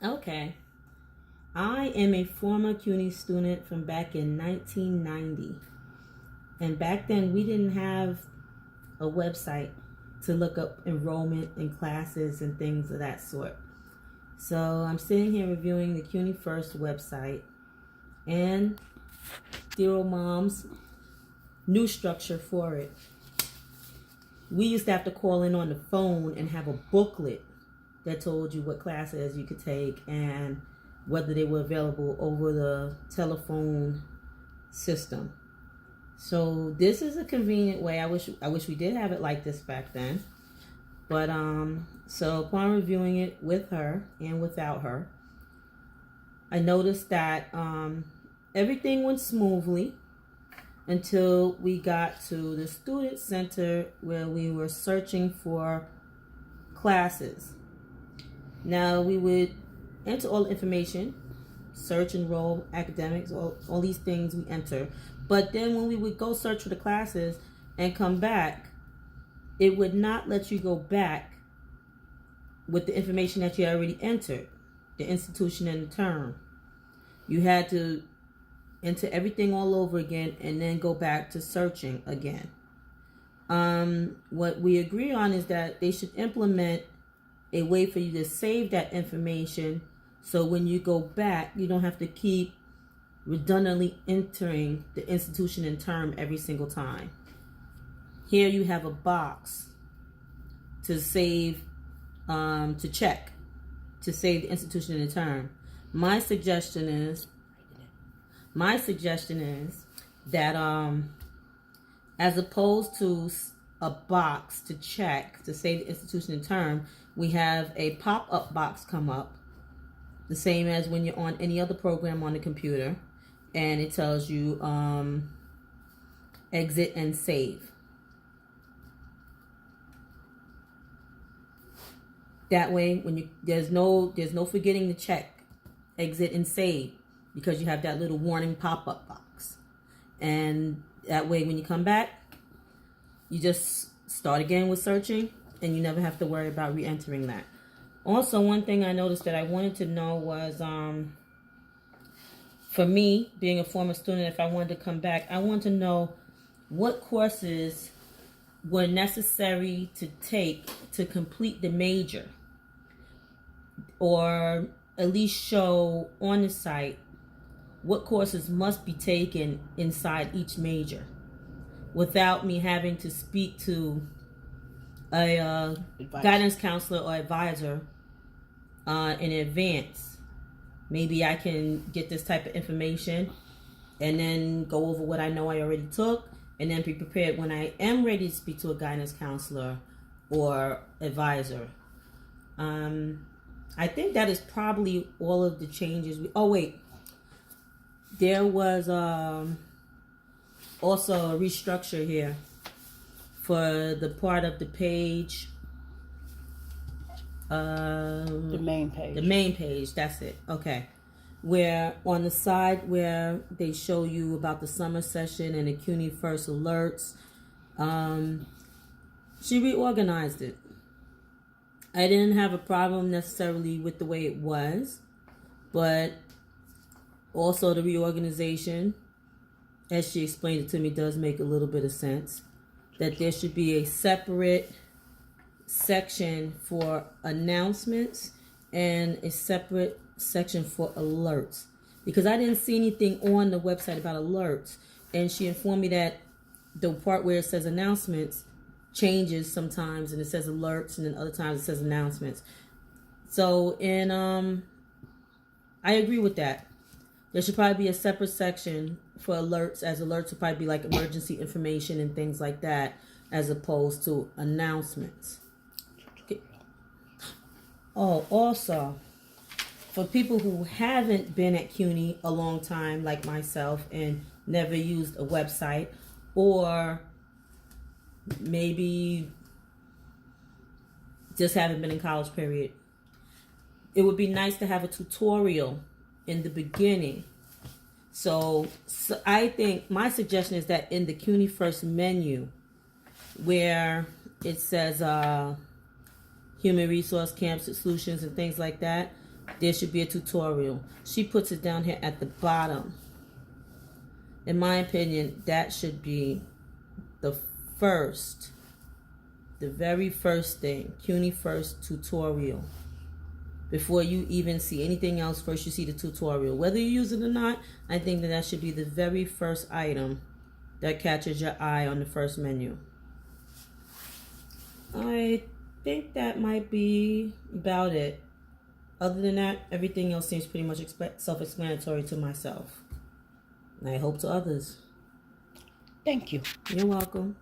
Okay. I am a former CUNY student from back in 1990. And back then, we didn't have a website to look up enrollment in classes and things of that sort. So I'm sitting here reviewing the CUNY First website and dear old mom's new structure for it. We used to have to call in on the phone and have a booklet that told you what classes you could take and whether they were available over the telephone system. So this is a convenient way. I wish we did have it like this back then. But so upon reviewing it with her and without her, I noticed that everything went smoothly until we got to the student center where we were searching for classes. Now we would enter all the information, search, enroll, academics, all these things we enter. But then when we would go search for the classes and come back, it would not let you go back with the information that you already entered, the institution and the term. You had to enter everything all over again and then go back to searching again. What we agree on is that they should implement a way for you to save that information so when you go back, you don't have to keep redundantly entering the institution and term every single time. Here you have a box to save, to check, to save the institution and the term. My suggestion is that as opposed to a box to check to save the institution and term, we have a pop-up box come up, the same as when you're on any other program on the computer, and it tells you exit and save. That way, when there's no forgetting to check, exit and save, because you have that little warning pop-up box. And that way, when you come back, you just start again with searching, and you never have to worry about re-entering that. Also, one thing I noticed that I wanted to know was, for me, being a former student, if I wanted to come back, I wanted to know what courses were necessary to take to complete the major, or at least show on the site what courses must be taken inside each major without me having to speak to a guidance counselor or advisor in advance. Maybe I can get this type of information and then go over what I know I already took, and then be prepared when I am ready to speak to a guidance counselor or advisor. I think that is probably all of the changes. There was also a restructure here for the part of the page. The main page. The main page, that's it. Okay. Where on the side where they show you about the summer session and the CUNY First alerts, she reorganized it. I didn't have a problem necessarily with the way it was, but also the reorganization, as she explained it to me, does make a little bit of sense. That there should be a separate section for announcements and a separate section for alerts, because I didn't see anything on the website about alerts, and she informed me that the part where it says announcements changes sometimes, and it says alerts, and then other times it says announcements. So, and I agree with that. There should probably be a separate section for alerts, as alerts would probably be like emergency information and things like that, as opposed to announcements. Okay. Oh, also, for people who haven't been at CUNY a long time, like myself, and never used a website, or maybe just haven't been in college period, it would be nice to have a tutorial in the beginning. So I think my suggestion is that in the CUNY First menu, where it says human resource camps solutions and things like that, there should be a tutorial. She puts it down here at the bottom. In my opinion, that should be the very first thing. CUNY first tutorial. Before you even see anything else, first you see the tutorial. Whether you use it or not, I think that should be the very first item that catches your eye on the first menu. I think that might be about it. Other than that, everything else seems pretty much self-explanatory to myself. And I hope to others. Thank you. You're welcome.